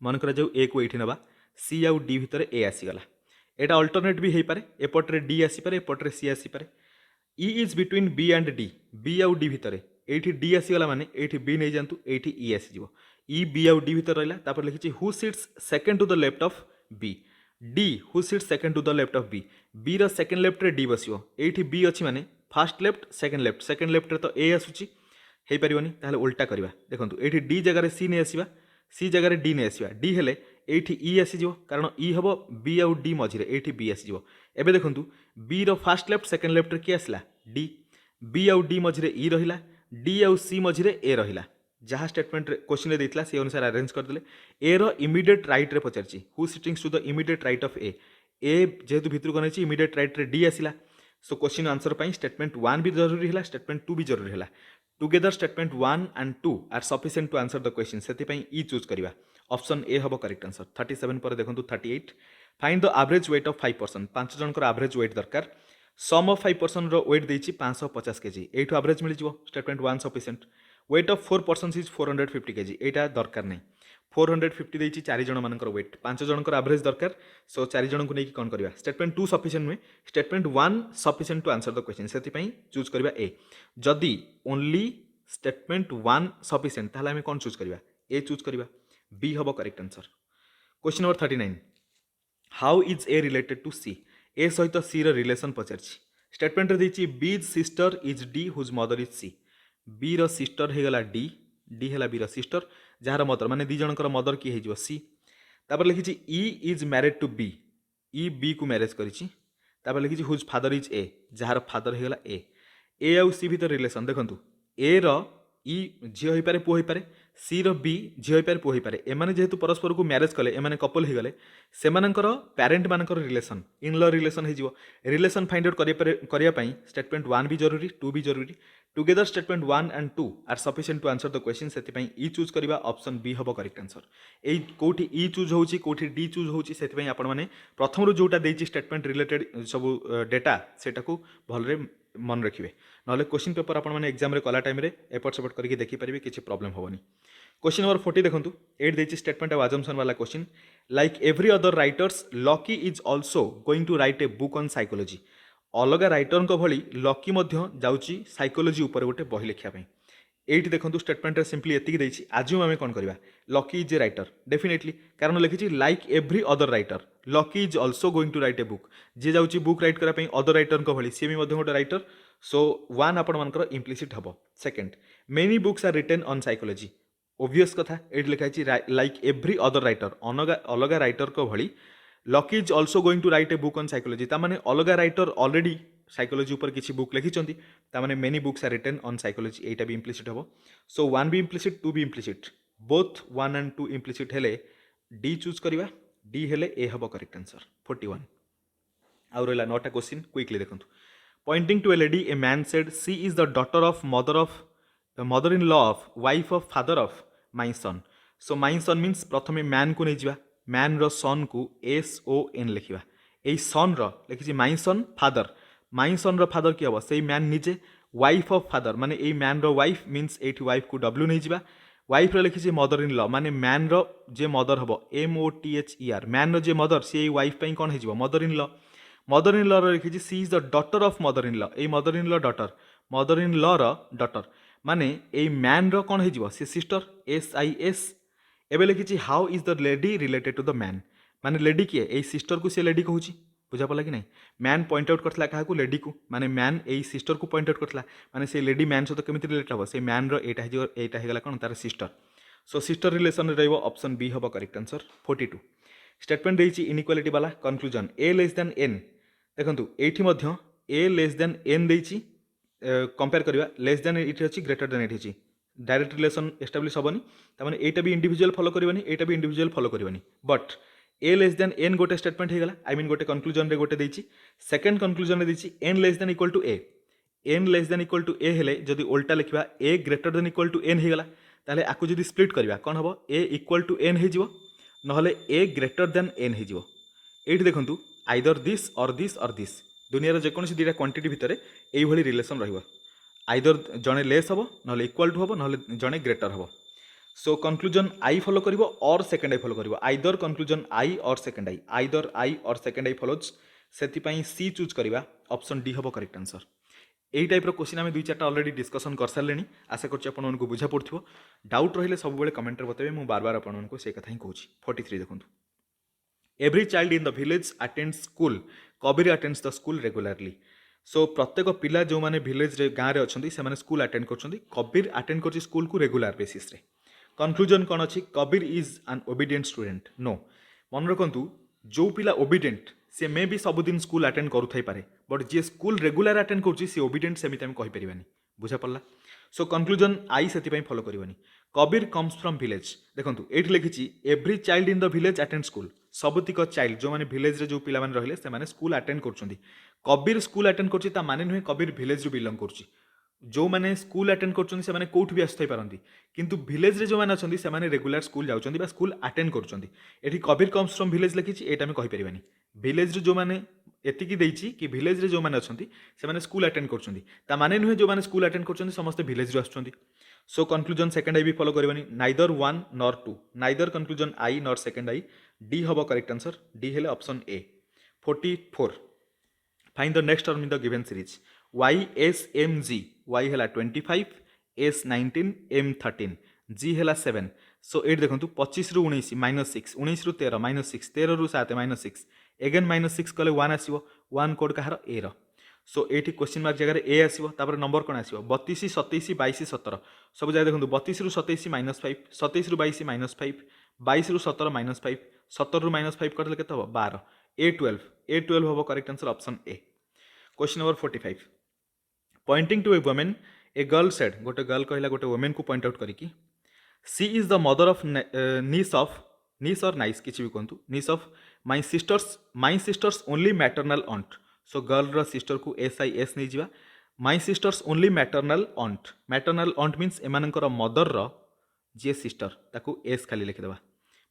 [SPEAKER 1] मन करा जाऊ A को एठी नबा C आउ D भितर A आसी गला एटा अल्टरनेट भी हे पारे एपटरे D आसी पारे एपटरे C आसी पारे E is between B and D B आउ D भितर एठी D आसी गला माने एठी B नै जानतु एठी E आसी जिवो E B आउ D भितर रहला तापर लिखिछि who sits second to the left of B D who sits second to the left of B रो सेकंड लेफ्ट रे D बसियो एठी B अछि माने फर्स्ट लेफ्ट सेकंड लेफ्ट रे तो A आसुची हो पारिबनी ताहले उल्टा करवा देखंतु एठी डी जगह सी नहीं आसीबा सी जगह डी नहीं आसीबा डी हेले एठी ई आसीजिवो कारण ई हबो बी आउ डी मझिरे एठी बी आसीजिवो एबे देखंतु B row first left second left रे की आसला डी बी आउ डी मझिरे ई रहिला डी आउ सी मझिरे ए रहिला जहाँ स्टेटमेंट क्वेश्चन रे देथिला से अनुसार अरेंज कर देले ए रो इमीडिएट राइट रे पचारची who sittings to the immediate right of A जेहेतु भितर को नहीं इमीडिएट राइट रे डी आसिला सो क्वेश्चन आंसर पाई स्टेटमेंट 1 भी जरूरी है स्टेटमेंट 2 भी जरूरी है together statement 1 and 2 are sufficient to answer the question से ई चूज करवा ऑप्शन ए हम करेक्ट आंसर 37 पर देखो 38 find the average weight of 5% 5 जनकर एवरेज वेट दरकार सम ऑफ 5% रो वेट देछि 550 केजी एठो एवरेज मिल जिवो statement 1 sufficient weight of 4% is 450 KG एटा दरकार नहीं 450 देछि 4 जन मानकर वेट 5 जनकर एवरेज दरकार सो 4 जन को नहीं कौन करवा स्टेटमेंट 2 सफिशिएंट नुहे statement 1 sufficient to answer the question से चूज करवा ए जदि ओनली स्टेटमेंट 1 सफिशिएंट ताहले हमें कौन चूज करवा ए चूज करवा बी हम correct answer question number 39 how is A related to C A सहित सी र रिलेशन पचारछि स्टेटमेंट रे देछि B's sister is D whose mother is C B र सिस्टर हेगला डी डी है बी र सिस्टर जार मदर माने दी जनकर मदर किए हो सी तापर लिखी E is married to B E B को मैरेज करिछि तापर लिखी हुज फादर इज ए जार फादर हेगला ए आउ सी भीतर रिलेशन देखंतु ए र ई झील हो पारे पुओ हो पारे सी रो बी झील हो पारे पुओ हो पारे एमाने जेहेतु परस्पर को मैरेज कले एमाने कपल हो गले सेमानकर पेरेंट मानकर रिलेशन इन लॉ रिलेशन हो रिलेशन फाइंड आउट करिया पई स्टेटमेंट 1 भी जरूरी 2 भी जरूरी together statement 1 and 2 are sufficient to answer the question से ई चूज करवा ऑप्शन बी हम करेक्ट आंसर ए कोठी ई चूज होची कोठी डी चूज होची से आपण माने प्रथम रो जोटा देछि स्टेटमेंट रिलेटेड सब डेटा सेटा को भलरे मन रखिए ना क्वेश्चन पेपर आपण मैंने एग्जाम कला टाइम एपट सेपट करके देखिपारे किसी प्रॉब्लम होनी क्वेश्चन नंबर 40 देखो एट देछि स्टेटमेंट ऑफ अजम्पशन वाला question like every other writers Lucky is also going to write a book on psychology अलग राइटर भली लकी जाऊँगी साइकोलॉजी उपर गोटे बही लिखापी एटी देखो स्टेटमेंट सिंपली एतिक देछि आज्यूम आम कौन करवा Lucky is a writer definitely कारण लिखी like every other writer Lucky is also going to write a book जी जाऊँगी बुक राइट करने अदर राइटर भली सी भी गोटे राइटर सो 1 आपण मानकर इम्प्लिसिट हम second many books are written on psychology obvious कथा ये लिखाई लाइक एवरी अदर राइटर अलग राइटर को भली Lucky is also going to write a book on psychology तामाने अलग राइटर ऑलरेडी साइकोलॉजी ऊपर किसी बुक लिखिंट तामाने many books are written on psychology एटा भी इम्प्लिसिट हम सो 1 भी इम्प्लिसिट 2 भी इम्प्लिसिट बोथ 1 एंड 2 इम्प्लिसिट हेले डी चूज करवा डी हेले ए हम करेक्ट आंसर 41 आउ रहा 9टा क्वेश्चन क्विकली देखो pointing to a lady a man said she is the daughter of mother in law of wife of father of my son so my son means प्रथम man को नहीं जा man रो son को SON लिखा यही सन लिखी माई सन रो father किए हम से मैन निजे वाइफ ऑफ फादर माने यही मैन रो वाइफ मीन्स ये वाइफ को W नहीं जा वाइफ रो लिखी मदर इन लॉ माने मैन रो जे मदर हम MOTHER मैन रो जे मदर सी वाइफ कौन हो मदर इन लॉ लिखी she is the daughter of mother in law ये मदर इन लॉ डॉटर माने ये मैन रो कौन हो सी सिस्टर SIS एबे लिखी how is the lady related to the man माने लेडी किए यही सिस्टर को सी लेडी कहूँ बुझा पड़ा कि नहीं मैन पॉइंट आउट करता क्या लेडी को माने मैन यही सिस्टर को पॉइंट आउट करता माने से लेडी मैन सहित केमी रिलेट हम से मैन रहीटा होगा कौन तार sister so sister relation option B हम करेक्ट आंसर 42 स्टेटमेंट देछि इनइक्वालिटी वाला conclusion A less than N देखो ये ए लेस देन एन देछि कंपेयर करवा लेस देन ये अच्छी ग्रेटर देन ये डायरेक्ट रिलेशन एस्टाब्लिश हेनी तमाने एटा भी इंडिविजुअल फॉलो करवानी एटा भी इंडिविजुअल फॉलो करवानी but A less than N गोटे स्टेटमेंट होगा आई मीन गोटे कंक्लूजन रे गोटे देछि सेकंड कंक्लूजन रे देछि N less than equal to A हेले जदि उल्टा लिखा A greater than equal to N होगा ताले आकु जदि स्प्लिट करवा कौन हम ए इक्वल टू एन हो नहले ए ग्रेटर देन एन हो ये देखो आइदर दिस और दुनिया जेकोसी दुटा क्वांटिटी भितर यही रिलेसन रही आइदर जड़े लेस हम ना इक्वल टू हम ना जड़े ग्रेटर हम सो कंक्लूजन आई फॉलो करिवो और सेकंड आई फॉलो करिवो either conclusion I or second I either I or second I follows से सी चूज करवा ऑप्शन डी हम करेक्ट आंसर यही टाइप क्वेश्चन आम 2-4 ऑलरेडी डिस्कसन कर सारे आशा कर बुझा पड़ो डाउट रही सब कमेंट बताइए मुझे बार बार आपको से कथा ही कहूँ 43 देखो every child in the village attends school Kabir attends the school regularly सो प्रत्येक पिला जो मैंने भिलेज रे गाँव में अच्छा से स्कूल अटेंड कर कबीर अटेंड कर स्कूल को रेगुलर बेसिस रे कनक्लूजन कौन अच्छी Kabir is an obedient student नो मन रखु जो पिला ओबिडिएंट सी मे भी सबुदिन स्कूल अटेंड करूथाइपे बट जी स्कूल रेगुलर अटेंड कर ओबिडिएंट सेमती आम कहीपर बुझा पड़ा सो कनक्लूजन आई से फॉलो करवानी कबीर कम्स फ्रॉम विलेज देखो ये लिखी every child in the village attend school सबुतिक चाइल्ड जो मैंने विलेज रे जो पिला रहिले से स्कूल अटेंड कर कबीर स्कूल अटेंड कर माने नुहे कबीर विलेज रू बिलंग कर जो मैंने स्कूल अटेंड कर कौट भी आसई पारती किंतु विलेज रे जो मैंने अच्छा से रेगुलर स्कूल जाऊँच स्कूल अटेंड कर कबीर कम्स फ्रॉम विलेज लिखी यहाँ आम कहीपर विलेज जो मैंने एतिकी देइछि कि विलेज रे जो मैंने अच्छा से स्कूल अटेंड कर माने नुहे जो मैंने स्कूल अटेंड कर समस्त विलेज रू आसुँच सो कनक्लूजन सेकंड आई भी फॉलो करवानी neither one nor two neither conclusion I nor second I D हम करेक्ट आंसर डी हेले option A 44 find the next term in the given series Y S M G Y है 25 S 19 M 13 जी है 7 सो ये देखो 25 रु 19 -6 19 रु 13 -6 13 रु 7 -6 eigen -6 कले 1 आसो 1 कोड कहार ए रो सो ये क्वेश्चन मार्क जगह ए आसो नंबर कौन आसो 32 27 22 17 सब जगह देखो 32 रु 27 -5 27 रु 22 -5 22 रु 17 -5 17 रु -5 करदेले केते हो 12 A12 हम correct answer option A question number 45 pointing to a woman A girl said गोटे गर्ल कहला गोटे वुमेन को पॉइंट आउट करिकी she is the mother of niece or nice किसी भी कहतु niece of my sisters only maternal aunt so girl रो sister को SIS नहीं जावा my sisters only maternal aunt means एमानकर मदर रो जी सिस्टर ताकू एस खाली लिखिदेवा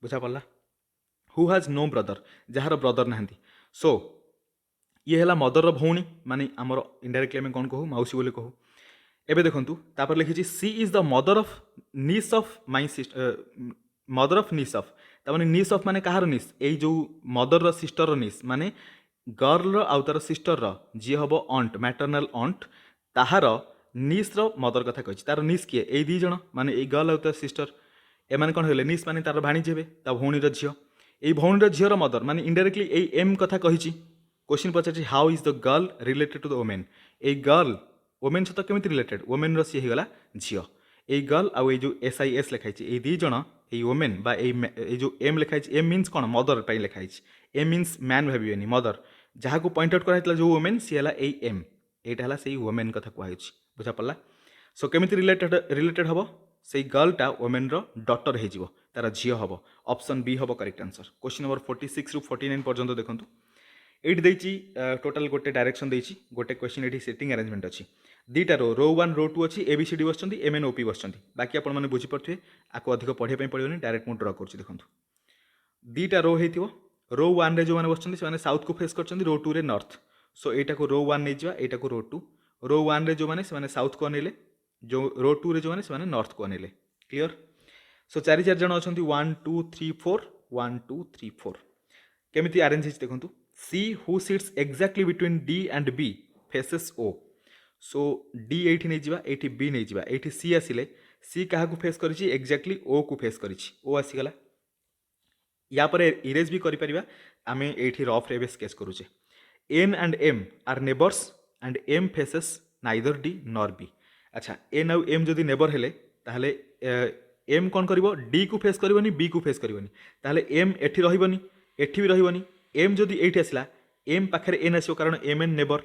[SPEAKER 1] बुझा पड़ा हु हाज नो ब्रदर जार ब्रदर नहांती सो ये है मदर भौणी माने आमर इनडायरेक्टली आम कौन कहू मौसी बोली कहू एबे देखंतु तापर लिखी she is the mother of niece of my mother of niece of तामाने नीस ऑफ माने कहार नीस एई जो मदर रो सिस्टर रो नीस माने गर्ल रो आउ तार सिस्टर रो जी हबो ऑन्ट मैटरनल ऑन्ट ताहार नीस रो मदर कथा कहि तार नीस किए एई दी जण माने एई गर्ल आउ तार सिस्टर ए माने कोन होले नीस माने तार भाणी जेबे ता भौणी रो झियो एई भौणी रो झियो रो मदर माने इनडायरेक्टली एई एम कथा कहिछि क्वेश्चन पचार how is the girl related to the woman A girl woman सहित केमी रिलेटेड वुमेन सी होगा झील ए गर्ल आउ जो SIS लिखाई ये दी जन ये वुमेन बा ये जो एम लिखाई एम मीन्स कौन मदर पर लिखाई एम मीन्स मैन भावी मदर जहाँ को पॉइंट आउट कराइला जो वुमेन सी है एम यहाँ से वुमेन कथा कहु बुझा पड़ा सो केमी रिलेटेड हम से गर्लटा वुमेन डटर हो तार झील हम ऑप्शन बी हम करेक्ट आंसर क्वेश्चन नंबर 46 रु 49 पर्यंत देखो ये देती टोटाल गोटे डायरेक्शन देती गोटे क्वेश्चन ये सेटिंग अरेंजमेंट अच्छी दीटा रो 1 रो 2 अच्छी ABCD बस MNOP बस बाकी आप बुझीपे आपको अधिक पढ़ाई पड़ोनी डायरेक्ट मुझे ड्र कर देखो दीटा रो हो रो 1 रे जो मैंने बस से साउथ को फेस कर रो 2 रे नॉर्थ सो यहाँ को रो 1 नहीं जावा यहाँ को रो 2 रो 1 रे जो मैंने साउथ को अनेले जो रो 2 रे जो मैंने नॉर्थ को अनेले क्लियर सो 4 जन अच्छा 1 2 3 4 1 2 3 4 केमी अरेंज देखो C who sits exactly between D and B faces O so D एठी नहीं जिवा एठी B नहीं जिवा एठी C आसिले C कहा को फेस करिछि एक्जाक्टली O को फेस करिछि O आसीगला या पर इरेज भी करि परिबा आमे एठी रफ रे स्केच करूचे N and M are neighbors and M faces neither D nor B अच्छा N और M जदि नेबर हेले ताहले M कोन करिवो D को फेस करिवनी B को फेस करिवनी ताहले M एठी रहिबनी एठी भी रहिबनी एम जदि एठी आसला एम पाखे एन आसो कारण M N neighbour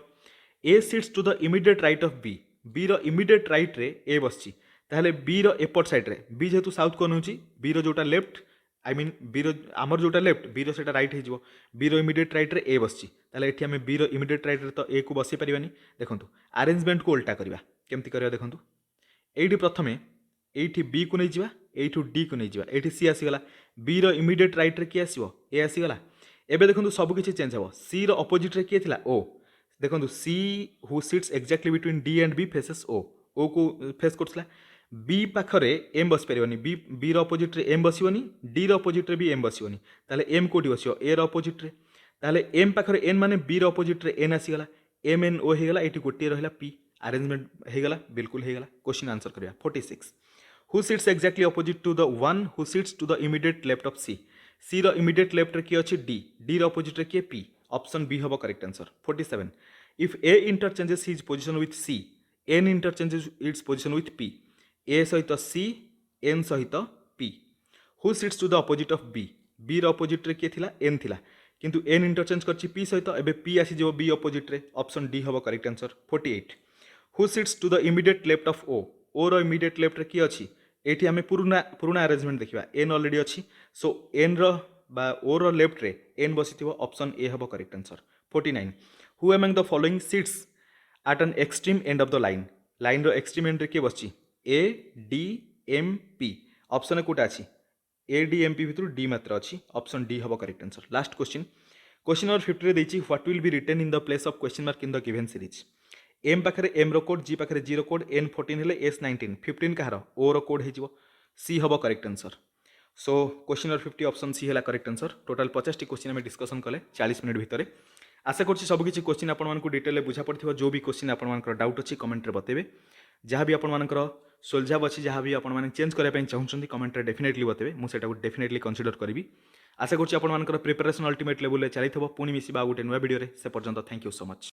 [SPEAKER 1] A sits to the immediate right of B B रो इमिडिएट राइट रे ए बसची ताहले बी रो एपट साइड रे बी जेतु साउथ को नउची बी रो जोटा लेफ्ट आई मीन बी रो आमर जोटा लेफ्ट बी रो सेटा राइट हेजिवो बी रो इमिडिएट राइट रे ए बसची ताहले एठी हमें बी रो इमिडिएट राइट रे तो ए को बसि परिबानी देखंतु अरेंजमेंट को उल्टा करबा केमति करबा देखंतु एठी प्रथमे एठी बी को नै जिवा एठू डी को नै जिवा एठी सी आसी गला बी रो इमिडिएट राइट रे की आसीबो ए आसी गला एबे देखो सब किसी चेंज हम सी रो अपोजिट रे किए थिला ओ देखो C who sits exactly between D and B faces O को फेस करथला बी पाखरे एम बस परिवनी बी रो अपोजिट रे एम बसिवनी डी रो अपोजिट रे भी एम बसिवनी ताले एम कोठी बसियो ए रो अपोजिट रे ताले एम पाखरे एन माने बी रो अपोजिट रे एन आसी गला एम एन ओ हे गला एटी गोटे रहला पी अरेंजमेंट हे गला बिल्कुल हे गला क्वेश्चन आंसर करिया 46 who sits exactly opposite to the one who sits to the immediate left of C रो इमीडिएट लेफ्ट रे किए अछि डी रो अपोजिट रे किए पी ऑप्शन बी हबो correct answer 47 if A interchanges his position with C N interchanges its position with P A सहित C N सहित P who sits to the opposite of B B opposite रे किए थिला N थिला किंतु N interchange करछि P सहित एबे पी आसी जो बी अपोजिट रे ऑप्शन डी हबो correct answer 48 who sits to the immediate left of O रो इमीडिएट लेफ्ट रे किए अछि एठी हमें पुराना अरेंजमेंट देखिबा एन ऑलरेडी अछि सो एन रो बा ओ रो लेफ्ट रे एन बसिथिबो ऑप्शन ए हबो correct answer 49 who among the following sits at an extreme end of the line रो एक्सट्रीम एंड रे के बसछि A D M P option कोटा अछि ए डी एम पी भितर डी मात्र अछि ऑप्शन डी हबो correct answer last question number 50 रे दैछि what will be written in the place of question mark in the given series M पाखरे M रो कोड जी पाखरे जी रो code N 14 हेले एस 19 15 कहार ओ रो कोड हेजिवो सी हबो correct answer so question number 50 option C हैला correct answer total 50 टी question में discussion कले 40 मिनिट भितर आशा करछि सब किछि क्वेश्चन आपन मानकु डिटेल रे बुझा पड़थिबो जो भी क्वेश्चन आपन मानकर डाउट अछि कमेंट रे बतेबे जहाँ भी आपन मानकर सोल्जाब अछि जहाँ भी आपन माने चेंज करबा पय चाहुछन्ती कमेंट रे डेफिनेटली बतेबे मु सेटा डेफिनेटली कंसीडर करबी आशा करछि आपन मानकर प्रिपरेशन अल्टीमेट लेवल रे चलिथबो पुनी मिसिबा गोटे नुवा वीडियो रे से पर्यंत थैंक यू सो मच।